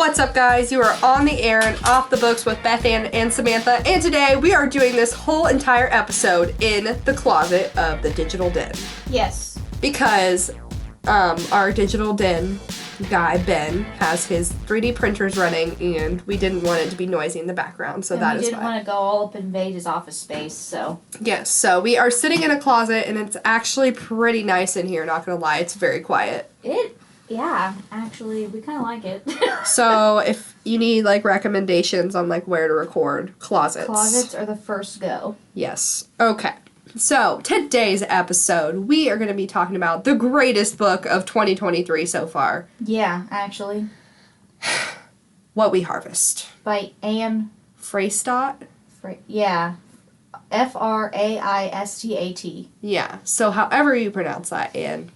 What's up, guys? You are on the air and off the books with Beth Ann and Samantha, and today we are doing this whole entire episode in the closet of the Digital Den. Yes. Because our Digital Den guy, Ben, has his 3D printers running, and we didn't want it to be noisy in the background, so that is why. We didn't want to go all up and invade his office space, so. Yes, so we are sitting in a closet, and it's actually pretty nice in here, not gonna lie. It's very quiet. Yeah, actually, we kind of like it. So, if you need, recommendations on, where to record, closets. Closets are the first go. Yes. Okay. So, today's episode, we are going to be talking about the greatest book of 2023 so far. Yeah, actually. What We Harvest. By Anne Fraistat? Yeah. Fraistat. Yeah. So, however you pronounce that, Anne.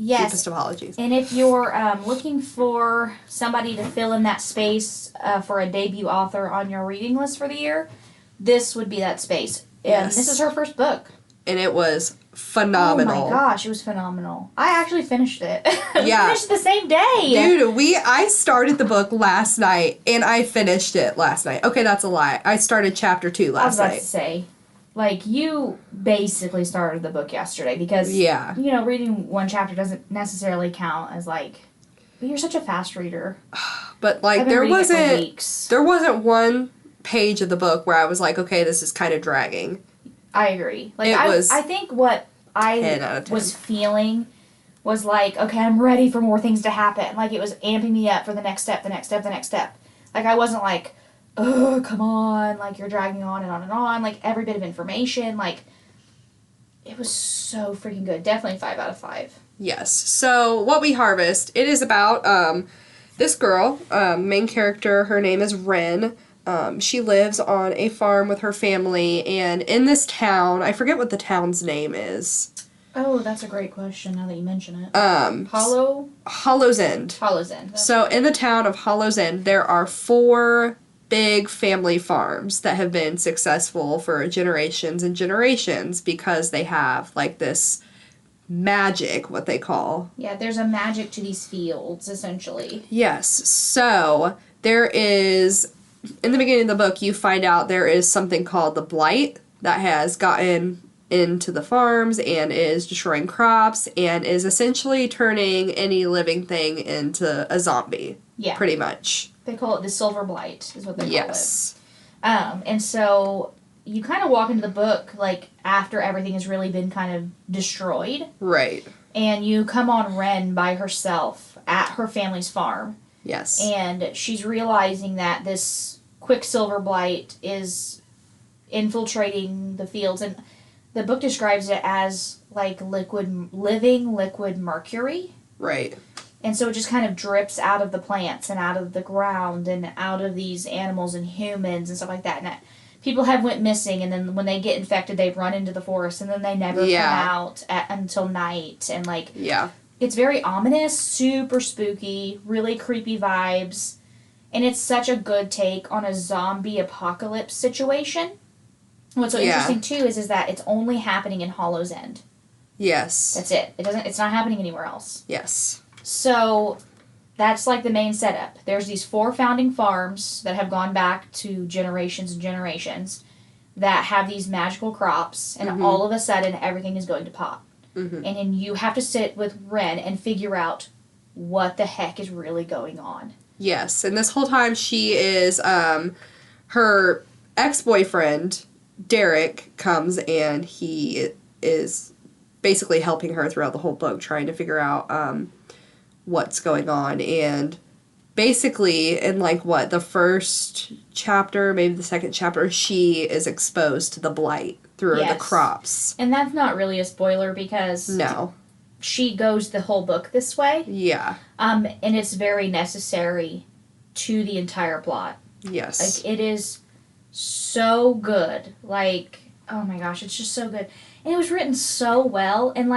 Yes. Deepest apologies. And if you're looking for somebody to fill in that space for a debut author on your reading list for the year, this would be that space. And Yes. This is her first book. And it was phenomenal. Oh my gosh, it was phenomenal. I actually finished it. Yeah. Finished the same day. Dude, I started the book last night, and I finished it last night. Okay, that's a lie. I started chapter 2 last night. I was about to say, you basically started the book yesterday because, yeah. Reading one chapter doesn't necessarily count as, but you're such a fast reader. But, I've been there reading it for wasn't weeks. there wasn't one page of the book where I was like, okay, this is kind of dragging. I agree. I think what I was feeling was okay, I'm ready for more things to happen. It was amping me up for the next step, the next step, the next step. I wasn't oh, come on, you're dragging on and on and on, every bit of information, it was so freaking good. Definitely 5 out of 5. Yes. So, What We Harvest, it is about this girl, main character, her name is Wren. She lives on a farm with her family, and in this town, I forget what the town's name is. Oh, that's a great question now that you mention it. Hollow's End. Hollow's End. So, in the town of Hollow's End, there are 4 big family farms that have been successful for generations and generations because they have, this magic, what they call. Yeah, there's a magic to these fields, essentially. Yes. So, there is, in the beginning of the book, you find out there is something called the blight that has gotten into the farms and is destroying crops and is essentially turning any living thing into a zombie. Yeah. Pretty much. They call it the silver blight, is what they call it. Yes. And so you kind of walk into the book, after everything has really been kind of destroyed. Right. And you come on Wren by herself at her family's farm. Yes. And she's realizing that this Quicksilver blight is infiltrating the fields. And the book describes it as, living liquid mercury. Right. And so it just kind of drips out of the plants and out of the ground and out of these animals and humans and stuff like that. And people have went missing, and then when they get infected, they run into the forest, and then they never come out until night. And, yeah. It's very ominous, super spooky, really creepy vibes. And it's such a good take on a zombie apocalypse situation. What's so interesting, too, is that it's only happening in Hollow's End. Yes. That's it. It's not happening anywhere else. Yes. So that's the main setup. There's these 4 founding farms that have gone back to generations and generations that have these magical crops, and all of a sudden everything is going to pop. Mm-hmm. And then you have to sit with Wren and figure out what the heck is really going on. Yes, and this whole time she is, her ex-boyfriend, Derek, comes and he is basically helping her throughout the whole book, trying to figure out, what's going on, and basically in the first chapter, maybe the second chapter, she is exposed to the blight through the crops. And that's not really a spoiler because she goes the whole book this way. Yeah. And it's very necessary to the entire plot. Yes. It is so good. Oh my gosh, it's just so good. And it was written so well, and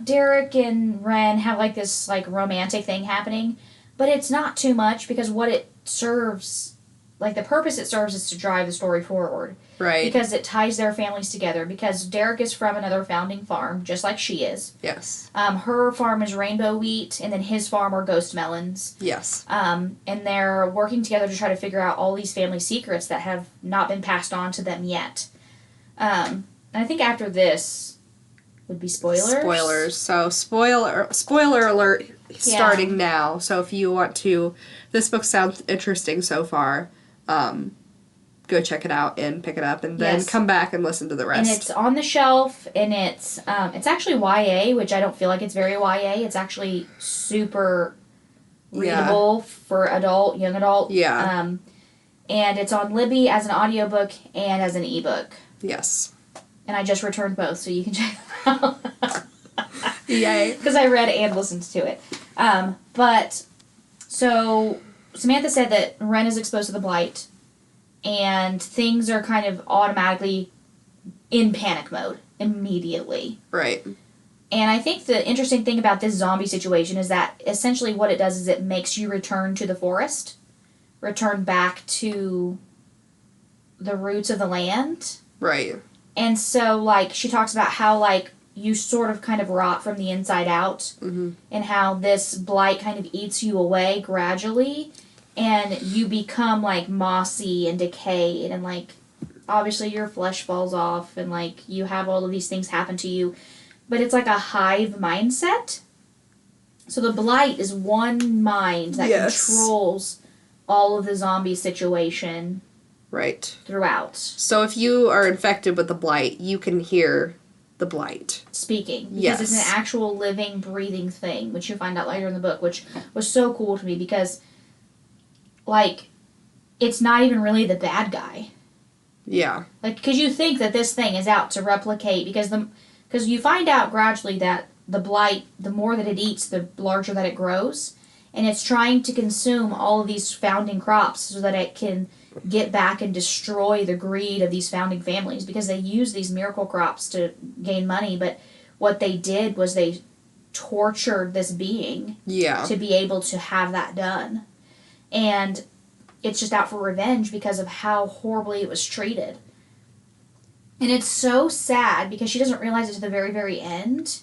Derek and Wren have this romantic thing happening, but it's not too much because what it serves like, the purpose it serves is to drive the story forward. Right. Because it ties their families together. Because Derek is from another founding farm, just like she is. Yes. Her farm is rainbow wheat, and then his farm are ghost melons. Yes. And they're working together to try to figure out all these family secrets that have not been passed on to them yet. And I think after this would be spoilers. Spoilers. So, spoiler alert starting now. So, if you want to... This book sounds interesting so far. Go check it out and pick it up, and then come back and listen to the rest. And it's on the shelf, and it's actually YA, which I don't feel like it's very YA. It's actually super readable for young adult. Yeah. And it's on Libby as an audiobook and as an ebook. Yes. And I just returned both, so you can check them out. Yay. Because I read and listened to it. But, so, Samantha said that Wren is exposed to the blight, and things are kind of automatically in panic mode immediately. Right. And I think the interesting thing about this zombie situation is that essentially what it does is it makes you return to the forest, return back to the roots of the land. Right. And so, like, she talks about how, like, you sort of kind of rot from the inside out, mm-hmm. and how this blight kind of eats you away gradually, and you become, like, mossy and decayed, and, like, obviously your flesh falls off, and, like, you have all of these things happen to you. But it's like a hive mindset. So the blight is one mind that controls all of the zombie situation. Right. Throughout. So if you are infected with the blight, you can hear the blight speaking. Because it's an actual living, breathing thing, which you find out later in the book, which was so cool to me because, like, it's not even really the bad guy. Yeah. Like, because you think that this thing is out to replicate, because you find out gradually that the blight, the more that it eats, the larger that it grows. And it's trying to consume all of these founding crops so that it can get back and destroy the greed of these founding families. Because they use these miracle crops to gain money. But what they did was they tortured this being to be able to have that done. And it's just out for revenge because of how horribly it was treated. And it's so sad because she doesn't realize it to the very, very end.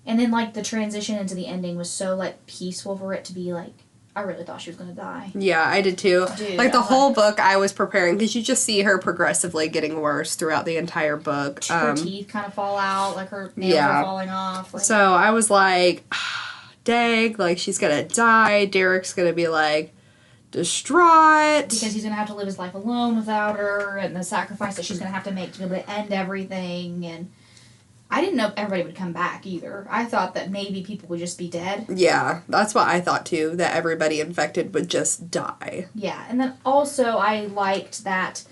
And then, like, the transition into the ending was so, like, peaceful for it to be, like, I really thought she was going to die. Yeah, I did too. Dude, like, the whole book I was preparing, because you just see her progressively getting worse throughout the entire book. Her teeth kind of fall out, like, her nails are falling off. Like, so I was like, dang, like, she's going to die. Derek's going to be, like, distraught. Because he's going to have to live his life alone without her, and the sacrifice that she's going to have to make to be able to end everything, and I didn't know if everybody would come back either. I thought that maybe people would just be dead. Yeah, that's what I thought too, that everybody infected would just die. Yeah, and then also I liked that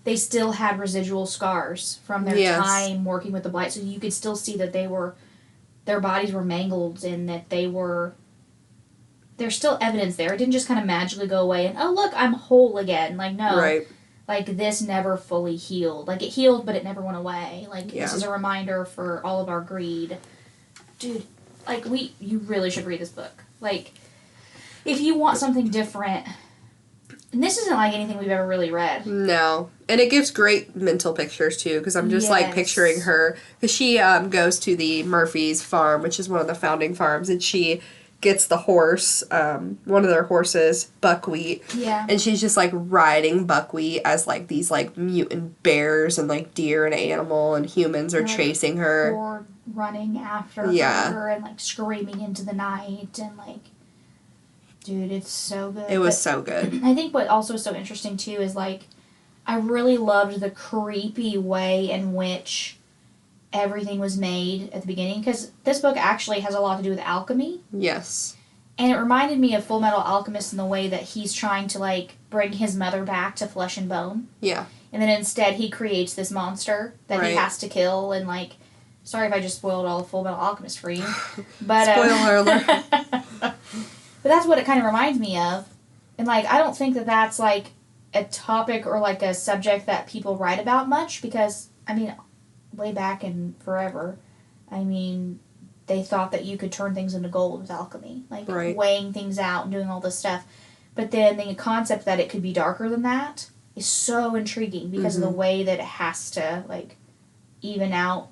they still had residual scars from their time working with the blight, so you could still see that their bodies were mangled and that there's still evidence there. It didn't just kind of magically go away and, oh, look, I'm whole again. Like, no. Right. Like, this never fully healed. Like, it healed, but it never went away. Like, this is a reminder for all of our greed. Dude, like, you really should read this book. Like, if you want something different, and this isn't like anything we've ever really read. No. And it gives great mental pictures, too, because I'm just, like, picturing her. Because she goes to the Murphy's farm, which is one of the founding farms, and she gets the horse, one of their horses, Buckwheat. Yeah. And she's just, like, riding Buckwheat as, like, these, like, mutant bears and, like, deer and animal and humans are chasing her. Or running after her and, like, screaming into the night and, like, dude, it's so good. It was so good. I think what also is so interesting, too, is, like, I really loved the creepy way in which everything was made at the beginning, because this book actually has a lot to do with alchemy. Yes. And it reminded me of Full Metal Alchemist in the way that he's trying to, like, bring his mother back to flesh and bone. Yeah. And then instead he creates this monster that he has to kill, and, like, sorry if I just spoiled all of Full Metal Alchemist for you. But, spoiler alert. But that's what it kind of reminds me of. And, like, I don't think that that's, like, a topic or, like, a subject that people write about much, because, I mean, way back in forever, I mean, they thought that you could turn things into gold with alchemy. Like, weighing things out and doing all this stuff. But then the concept that it could be darker than that is so intriguing because of the way that it has to, like, even out,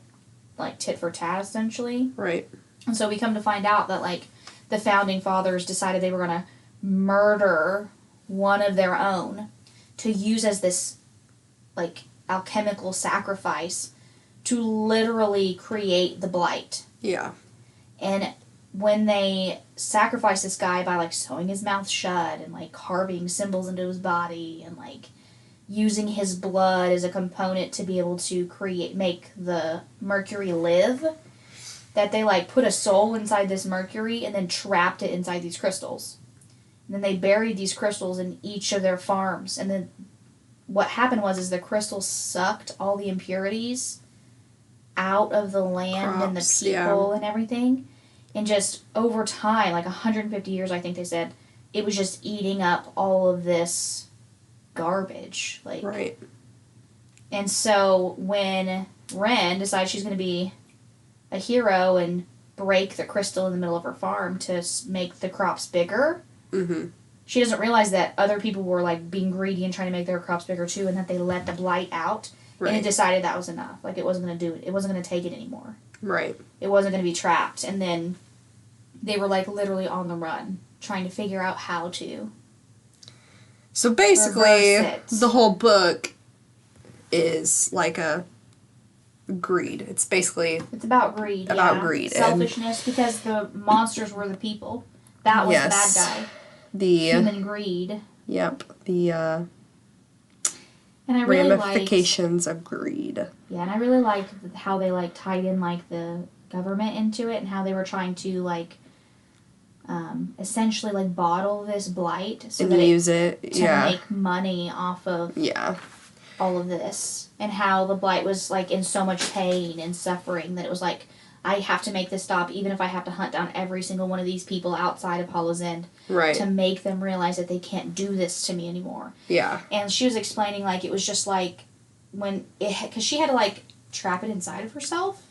like, tit for tat, essentially. Right. And so we come to find out that, like, the founding fathers decided they were going to murder one of their own to use as this, like, alchemical sacrifice to literally create the blight. Yeah. And when they sacrificed this guy by, like, sewing his mouth shut and, like, carving symbols into his body and, like, using his blood as a component to be able to make the mercury live, that they, like, put a soul inside this mercury and then trapped it inside these crystals. And then they buried these crystals in each of their farms. And then what happened was the crystals sucked all the impurities out of the land and the people and everything. And just over time, like 150 years, I think they said, it was just eating up all of this garbage. Like, right. And so when Wren decides she's going to be a hero and break the crystal in the middle of her farm to make the crops bigger, she doesn't realize that other people were, like, being greedy and trying to make their crops bigger too, and that they let the blight out. Right. And it decided that was enough. Like, it wasn't going to do it. It wasn't going to take it anymore. Right. It wasn't going to be trapped. And then they were, like, literally on the run, trying to figure out how to. So basically, the whole book is like a greed. It's basically... It's about greed, greed. Selfishness, because the monsters were the people. That was the bad guy. Human greed. Yep. The and I really ramifications of greed. Yeah, and I really liked how they, like, tied in, like, the government into it and how they were trying to, like, essentially, like, bottle this blight so and that use it to make money off of all of this. And how the blight was, like, in so much pain and suffering that it was like, I have to make this stop even if I have to hunt down every single one of these people outside of Hollow's End to make them realize that they can't do this to me anymore. Yeah. And she was explaining, like, it was just like when because she had to, like, trap it inside of herself.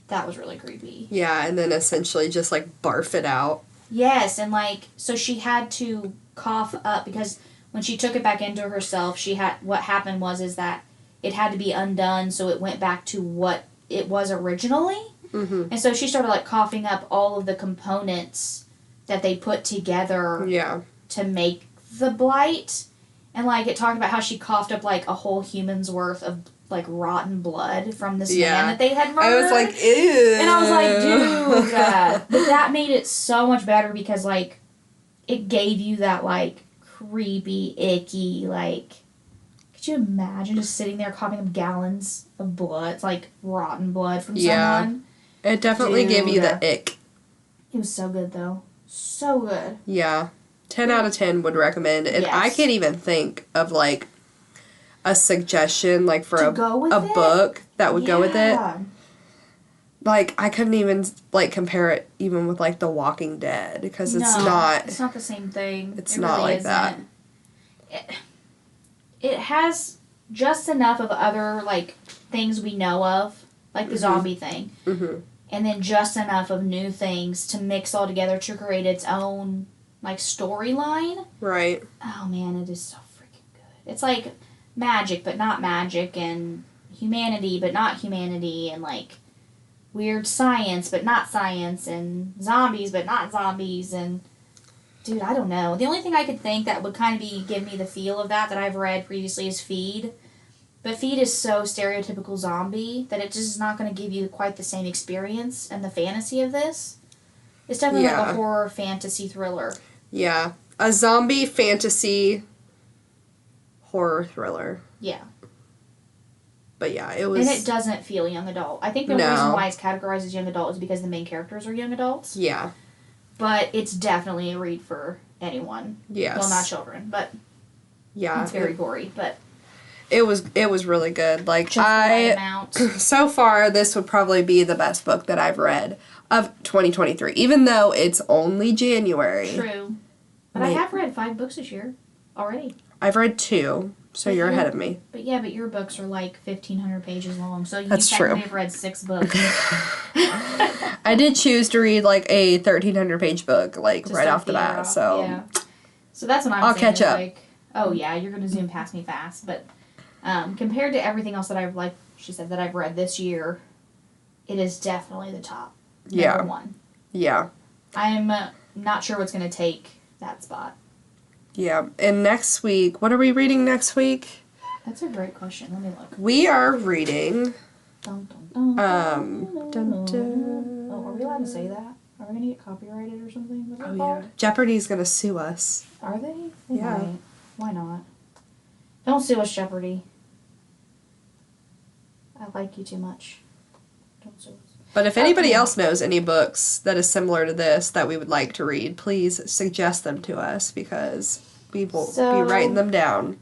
That was really creepy. Yeah, and then essentially just, like, barf it out. Yes, and, like, so she had to cough up because when she took it back into herself, what happened was that it had to be undone so it went back to what it was originally. And so she started, like, coughing up all of the components that they put together to make the blight. And, like, it talked about how she coughed up, like, a whole human's worth of, like, rotten blood from this man that they had murdered. I was like, ew. And I was like, dude. But that made it so much better because, like, it gave you that, like, creepy, icky, like... Could you imagine just sitting there coughing up gallons of blood? It's like rotten blood from someone. It definitely gave you the ick. It was so good, though. So good. Yeah. 10 out of 10 would recommend. And I can't even think of, like, a suggestion, like, for a book that would go with it. Like, I couldn't even, like, compare it even with, like, The Walking Dead. Because it's not... It's not the same thing. It's not really like that. It has just enough of other, like, things we know of, like the zombie thing. And then just enough of new things to mix all together to create its own, like, storyline. Right. Oh, man, it is so freaking good. It's like magic, but not magic, and humanity, but not humanity, and, like, weird science, but not science, and zombies, but not zombies, and... Dude, I don't know. The only thing I could think that would kind of give me the feel of that I've read previously is Feed. But Feed is so stereotypical zombie that it just is not going to give you quite the same experience and the fantasy of this. It's definitely like a horror fantasy thriller. Yeah. A zombie fantasy horror thriller. Yeah. But yeah, it was... And it doesn't feel young adult. I think the reason why it's categorized as young adult is because the main characters are young adults. Yeah. But it's definitely a read for anyone. Yes. Well, not children, but it's very gory. But it was really good. Like, so far, this would probably be the best book that I've read of 2023, even though it's only January. True. But I have read 5 books this year already. I've read 2, so you're ahead of me. But your books are like 1,500 pages long, so you That's technically have read 6 books. I did choose to read, like, a 1,300-page book, like, right off the bat, so... So that's what I'm I'll saying. catch up. Like, oh yeah, you're gonna zoom past me fast, but compared to everything else that I've, like she said, that I've read this year, it is definitely the top. Number one. Yeah. I'm not sure what's gonna take that spot. Yeah. And next week, what are we reading next week? That's a great question. Let me look. We are reading. Dun, dun, dun, Dun, dun. Oh, are we allowed to say that? Are we gonna get copyrighted or something? What's it Oh called? yeah. Jeopardy's gonna sue us. Are they? Yeah. Might. Why not? Don't sue us, Jeopardy. I like you too much. Don't sue us. But if anybody else knows any books that is similar to this that we would like to read, please suggest them to us because we will be writing them down.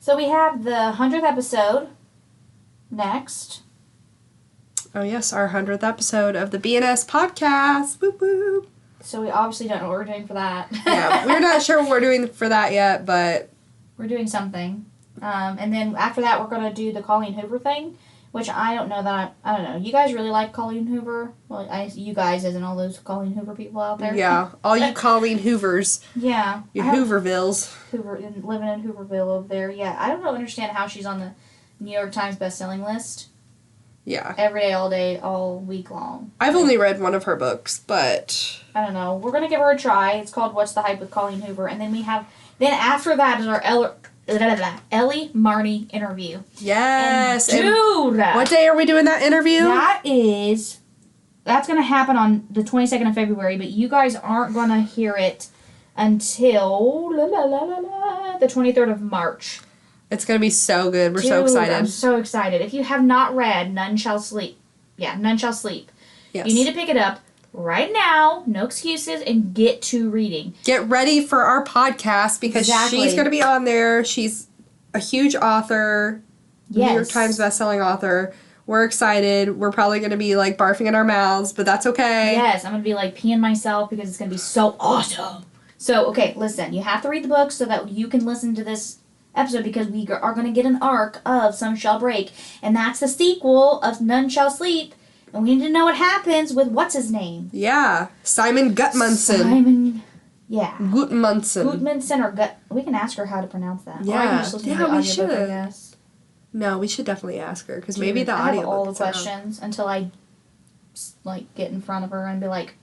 So we have the 100th episode next. Oh yes, our 100th episode of the BNS podcast. Whoop whoop. So we obviously don't know what we're doing for that. Yeah, we're not sure what we're doing for that yet, but we're doing something. And then after that, we're going to do the Colleen Hoover thing, which I don't know that I don't know. You guys really like Colleen Hoover? Well, you guys as in all those Colleen Hoover people out there. Yeah, all you Colleen Hoovers. Yeah. You Hoovervilles. Living in Hooverville over there. Yeah, I don't understand how she's on the New York Times bestselling list. Yeah. Every day, all day, all week long. I've only read one of her books, but I don't know. We're going to give her a try. It's called What's the Hype with Colleen Hoover. And then then after that is our Ellie Marnie interview. Yes. And dude! What day are we doing that interview? That's going to happen on the 22nd of February, but you guys aren't going to hear it until the 23rd of March. It's going to be so good. We're so excited. I'm so excited. If you have not read None Shall Sleep. Yeah, None Shall Sleep. Yes. You need to pick it up right now, no excuses, and get to reading. Get ready for our podcast because she's going to be on there. She's a huge author, yes. New York Times bestselling author. We're excited. We're probably going to be like barfing in our mouths, but that's okay. Yes, I'm going to be like peeing myself because it's going to be so awesome. So, okay, listen, you have to read the book so that you can listen to this episode because we are going to get an arc of Some Shall Break, and that's the sequel of None Shall Sleep. And we need to know what happens with what's his name? Yeah, Simon Gudmundsson. Gudmundsson or Gut. We can ask her how to pronounce that. Yeah, or I can just listen to the we audiobook, should. I guess. No, we should definitely ask her because maybe the I audio. have all the questions until I get in front of her and be like,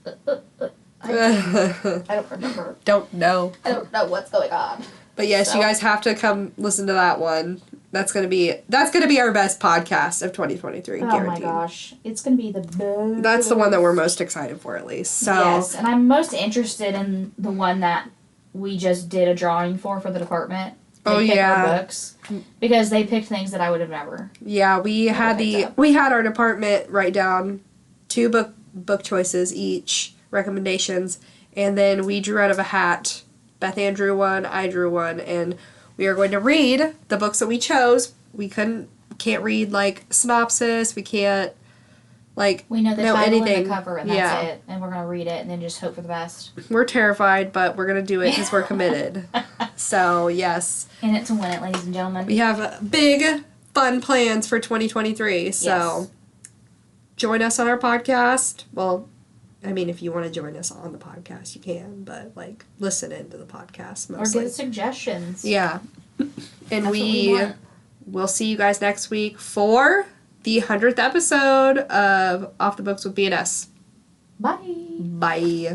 I don't remember. Don't know. I don't know what's going on. But yes, you guys have to come listen to that one. That's gonna be our best podcast of 2023. Oh guaranteed. my gosh, it's gonna be the best. That's the one that we're most excited for, at least. So yes, and I'm most interested in the one that we just did a drawing for the department. They picked our books because they picked things that I would have never. Yeah, we had our department write down 2 book choices each, recommendations, and then we drew out of a hat. Beth Ann drew one, I drew one, and we are going to read the books that we chose. We can't read like synopsis. We can't we know the title anything. and the cover, and that's it. And we're gonna read it and then just hope for the best. We're terrified, but we're gonna do it because we're committed. So yes, in it to win it, ladies and gentlemen. We have big fun plans for 2023. So join us on our podcast. Well, I mean, if you want to join us on the podcast, you can, but listen into the podcast mostly. Or give suggestions. Yeah. And we'll see you guys next week for the 100th episode of Off the Books with BNS. Bye. Bye.